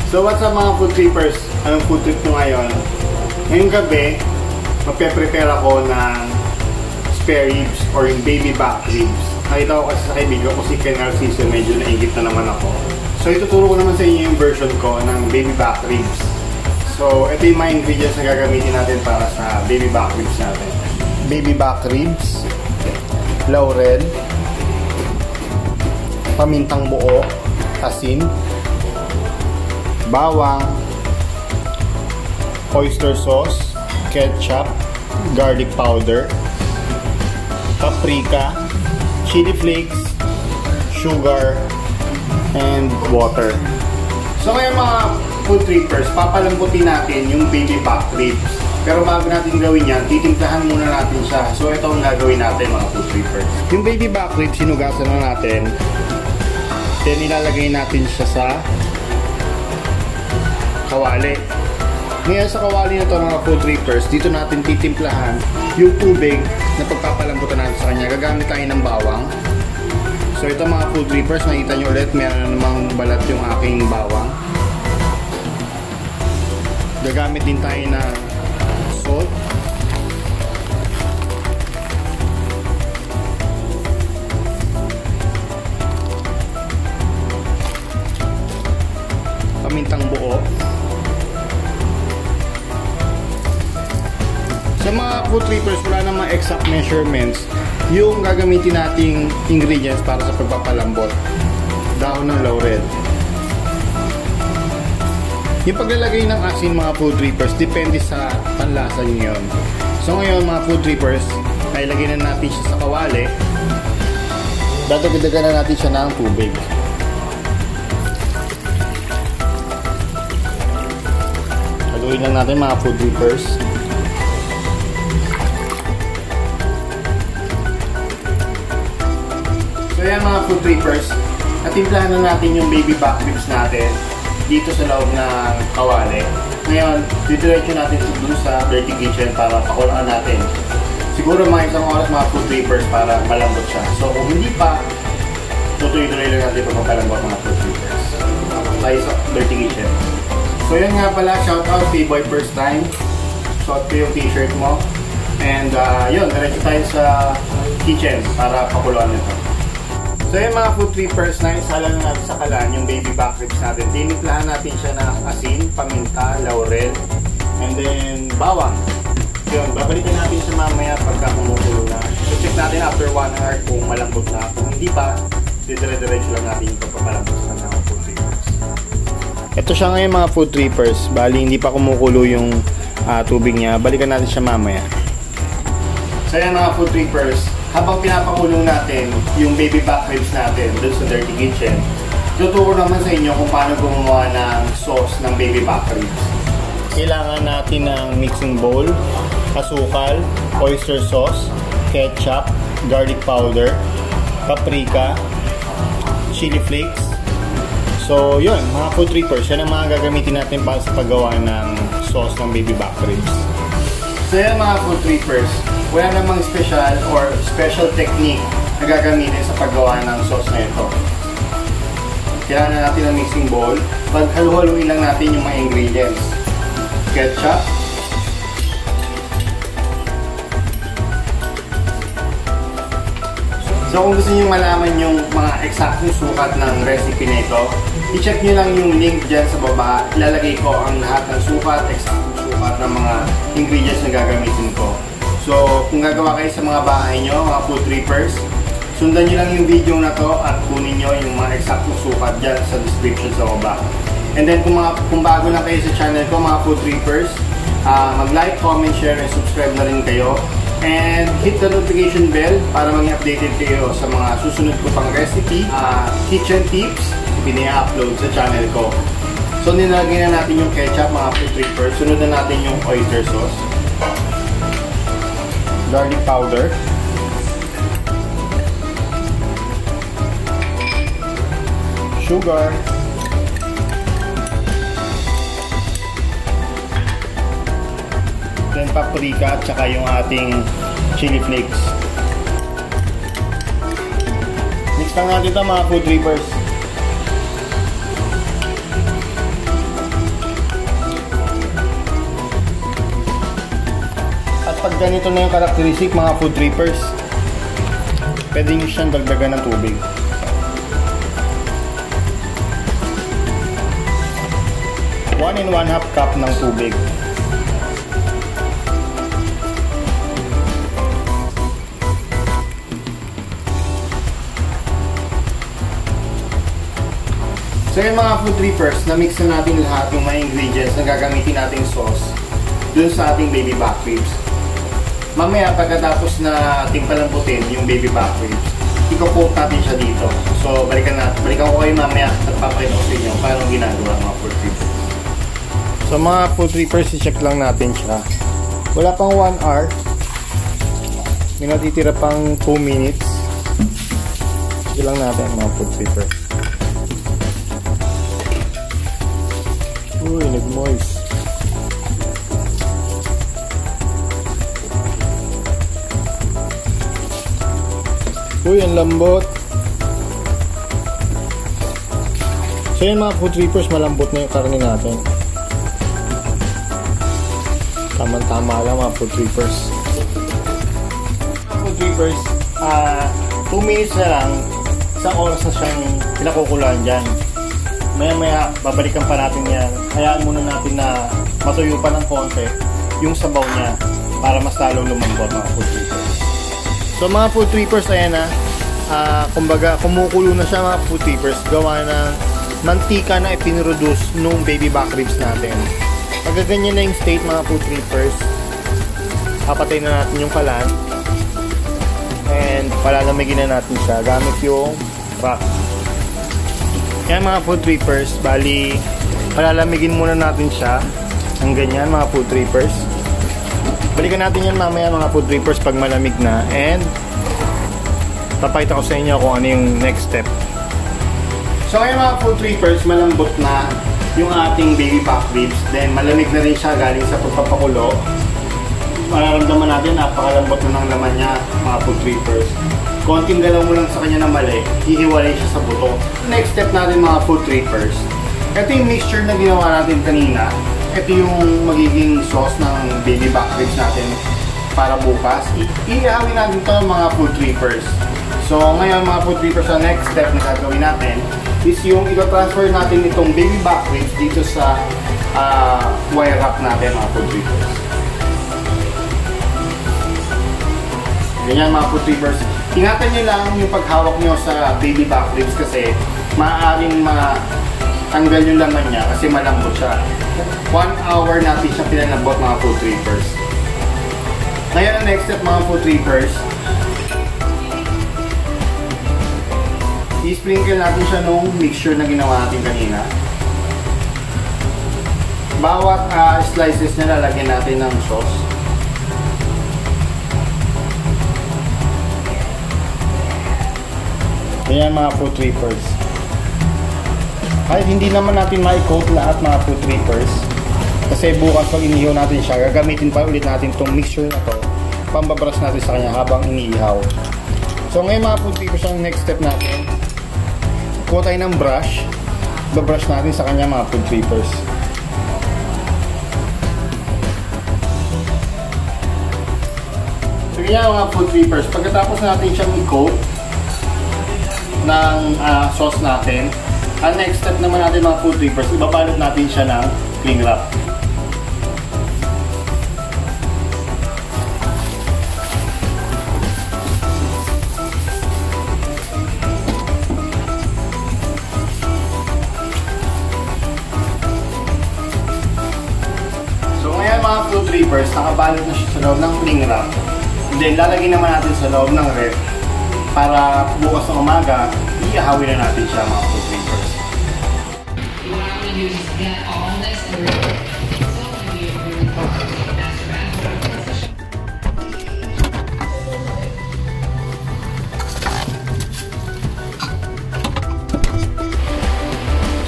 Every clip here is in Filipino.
So what's up mga food trippers? Anong food trip ko ngayon? Ngayong gabi, magpe-prepare ako ng spare ribs or yung baby back ribs. Nakita ko kasi sa kaibigan ko si Kinemaster, medyo naingit na naman ako. So ituturo ko naman sa inyo yung version ko ng baby back ribs. So ito yung mga ingredients na gagamitin natin para sa baby back ribs natin. Baby back ribs, laurel, pamintang buo, asin, bawang, oyster sauce, ketchup, garlic powder, paprika, chili flakes, sugar, and water. So ngayon mga food trippers, papalambutin natin yung baby back ribs. Pero bago natin gawin yan, titimplahan muna natin siya. So ito ang gagawin natin mga food trippers. Yung baby back ribs, sinugasan na natin. Then ilalagay natin siya sa kawali. Ngayon sa kawali na ito mga food trippers, dito natin titimplahan yung tubig na pagpapalambutan natin sa kanya. Gagamit tayo ng bawang. So ito mga food trippers, makita nyo ulit, meron na namang balat yung aking bawang. Gagamit din tayo ng salt. Pamintang buo. Sa mga food trippers, wala namang exact measurements yung gagamitin nating ingredients para sa pagpapalambot. Dahon ng laurel. Yung paglalagay ng asin mga food trippers, depende sa panlasa nyo yun. So ngayon mga food trippers, ay lagyan na natin siya sa kawali. Dadagdagan na natin siya ng tubig. Haluin lang natin mga food trippers. So yan mga food trippers, natimplahan na natin yung baby back ribs natin dito sa loob ng kawali. Ngayon, didiretso natin dun sa dirty kitchen para pakulaan natin. Siguro mga isang oras mga food trippers para malambot siya. So kung hindi pa, tutuloy-tuloy lang natin pagpapalambot mga food trippers. Tayo sa dirty kitchen. So yan nga pala, shoutout kay Boy First Time. Suot ko yung t-shirt mo. And yun, diretso tayo sa kitchen para pakulaan nito. So yung mga food trippers, na isala na natin sa kalan yung baby back ribs natin. Tinimplahan natin siya ng asin, paminta, laurel, and then bawang. Yun, babalikan natin siya mamaya pagka kumukulo na. So check natin after 1 hour kung malambot na. Kung hindi pa, dire-diretso lang natin yung pagpapalambot sa mga food trippers. Ito siya ngayon mga food trippers. Bali hindi pa kumukulo yung tubig niya. Balikan natin siya mamaya. So yan mga food trippers, habang pinapakulong natin yung baby back ribs natin dun sa dirty kitchen, tuturo naman sa inyo kung paano gumawa ng sauce ng baby back ribs. Kailangan natin ng mixing bowl, asukal, oyster sauce, ketchup, garlic powder, paprika, chili flakes. So yun, mga food trippers, yan ang mga gagamitin natin para sa paggawa ng sauce ng baby back ribs. So yan mga food trippers, wala namang special technique na gagamitin sa paggawa ng sauce na ito. Kailangan natin ng mixing bowl. Paghalu-haluin lang natin yung mga ingredients. Ketchup, so kung gusto nyo malaman yung mga eksaktong sukat ng recipe na ito, i-check nyo lang yung link dyan sa baba. Ilalagay ko ang lahat ng sukat, eksaktong sukat ng mga ingredients na gagamitin ko. So, kung gagawa kayo sa mga bahay nyo, mga food trippers, sundan nyo lang yung video na to at kunin nyo yung mga eksaktong sukat dyan sa description sa baba. And then, kung bago na kayo sa channel ko, mga food trippers, mag-like, comment, share, and subscribe na rin kayo. And hit the notification bell para maging updated kayo sa mga susunod ko pang recipe, kitchen tips, pina-upload sa channel ko. So, nilagay na natin yung ketchup, mga food trippers. Sunod na natin yung oyster sauce, garlic powder, sugar, then paprika at saka yung ating chili flakes. Mix lang natin ito mga food trippers. Kapag ganito na yung characteristic mga food trippers, pwede nyo siyang dagdagan ng tubig. One and 1/2 cup ng tubig. So yung mga food trippers, na-mix na natin lahat yung mga ingredients na gagamitin nating sauce dun sa ating baby back ribs. Mamaya pagkatapos na ating palambutin yung baby back ribs, i-coat natin siya dito. So balikan ko kayo mamaya at papakita ko sa inyo paano ginagawa mga food trippers. So mga food trippers, i-check lang natin siya. Wala pang 1 hour. May natitira pang 2 minutes. Check lang natin mga food trippers. Uy, nag-moist. Uy, ang lambot. So yun mga food trippers, malambot na yung karne natin. Tama-tama lang mga food trippers. Food trippers, 2 minutes na lang, isang oras na siyang pinakukuluan dyan. Maya-maya, babalikan pa natin yan. Hayaan muna natin na matuyo pa ng konti yung sabaw niya para mas lalong lumambot mga food trippers. So mga food trippers, ayan na. Kumbaga, kumukulo na siya mga food trippers. Gawa ng mantika na ipinroduce nung baby back ribs natin. Pagka ganyan na yung state mga food trippers, papatay na natin yung kalan. And palalamigin na natin siya gamit yung rack. Yan mga food trippers, bali palalamigin muna natin siya ng ganyan mga food trippers. Balikan natin yan mamaya mga food trippers pag malamig na, and papakita ko sa inyo kung ano yung next step. So ngayon mga food trippers, malambot na yung ating baby back ribs, then malamig na rin siya galing sa pagpapakulo. Mararamdaman natin napakalambot na ng laman niya mga food trippers. Konting galaw mo lang sa kanya na mali, hihiwalay siya sa buto. Next step natin mga food trippers, ito yung mixture na ginawa natin kanina. Ito yung magiging sauce ng baby back ribs natin para bukas. Iihawin natin ito mga food trippers. So ngayon mga food trippers, ang next step na gagawin natin is yung ito-transfer natin itong baby back ribs dito sa wire wrap natin mga food trippers. Ganyan mga food trippers. Ingatan nyo lang yung paghawak nyo sa baby back ribs kasi maaaring matanggal yung laman niya kasi malambot siya. 1 hour natin siya pinalambot mga food trippers. Ngayon ang next step mga food trippers, i-sprinkle natin siya nung mixture na ginawa natin kanina. Bawat slices na lalagyan natin ng sauce. Ayan mga food trippers. Kahit hindi naman natin ma-coat lahat mga food trippers, kasi bukas pag inihaw natin siya, gagamitin pa ulit natin itong mixture na to, pambabras natin sa kanya habang iniihaw. So ngayon mga food trippers, ang next step natin, kuha tayo ng brush, babrush natin sa kanya mga food trippers. So ganyan mga food trippers, pagkatapos natin siyang i-coat ng sauce natin, ang next step naman natin mga food trippers, ibabalot natin siya ng cling wrap. So ngayon mga food trippers, nakabalot na siya sa loob ng cling wrap. Then lalagyan naman natin sa loob ng ref para bukas ng umaga, iahawin na natin siya mga food trippers.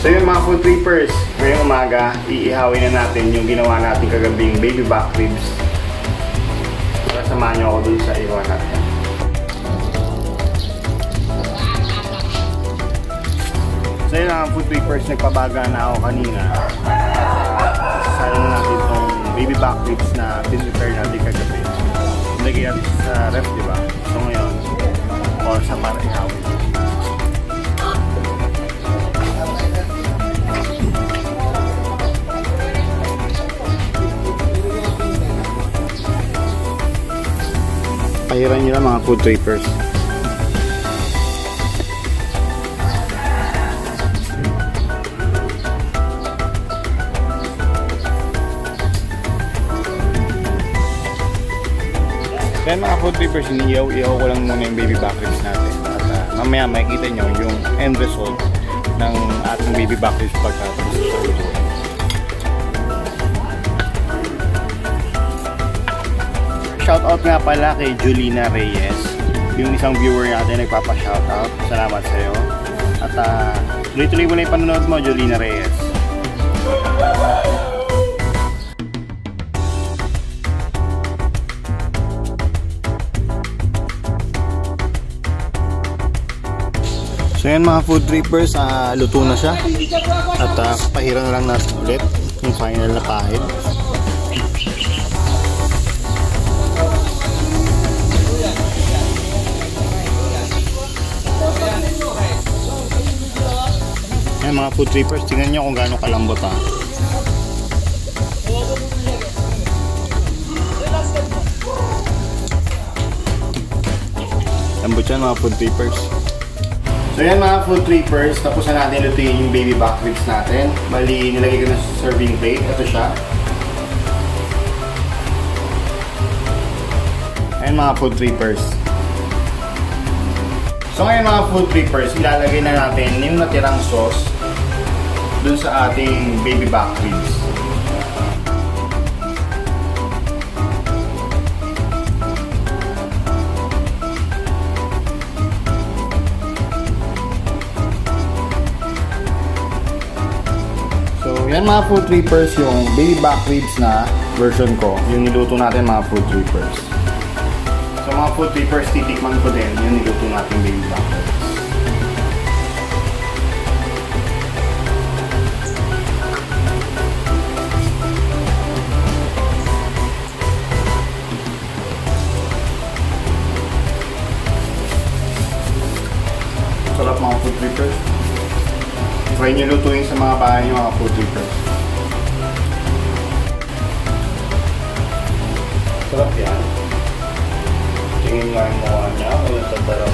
So yun mga food trippers, ngayong umaga, iihawin na natin yung ginawa natin kagabing baby back ribs. Para samahan nyo ako dun sa iwan natin. So yun mga food trippers, nagpabaga na ako kanina. Sayang natin itong baby back ribs na pinrepare natin kagabi. ilalagay natin sa ref, diba? So ngayon, or sa para ihawin. Pahiran nyo lang mga food trippers. Kaya mga food trippers, iniyaw-iyaw ko lang muna yung baby back ribs natin. At mamaya makikita nyo yung end result ng ating baby back ribs pagkatapos sa luto. Shoutout nga pala kay Julina Reyes, yung isang viewer natin nagpapa-shoutout. Salamat sa'yo. At tuloy-tuloy mo na yung panonood mo, Julina Reyes. So yan mga food trippers, luto na siya. At pahiran na lang natin ulit yung final na pahid. Yan mga food trippers, tingnan nyo kung gaano kalambot ha. Lambot yan mga food trippers. So yan mga food trippers, tapos na natin lutuin yung baby back ribs natin. Bali, nilagay ko na sa serving plate. Ito siya. Ayan mga food trippers. So ngayon mga food trippers, ilalagay na natin yung natirang sauce dun sa ating baby back ribs. So yan mga food trippers, yung baby back ribs na version ko, yung niluto natin mga food trippers. So mga food trippers, titikman ko din yung niluto natin baby back ribs. Sarap mga food trippers. Try nyo lutuin sa mga bahay nyo mga food trippers. Sarap yan. Tingin nga yung mukha niya. Wala sa dalaw.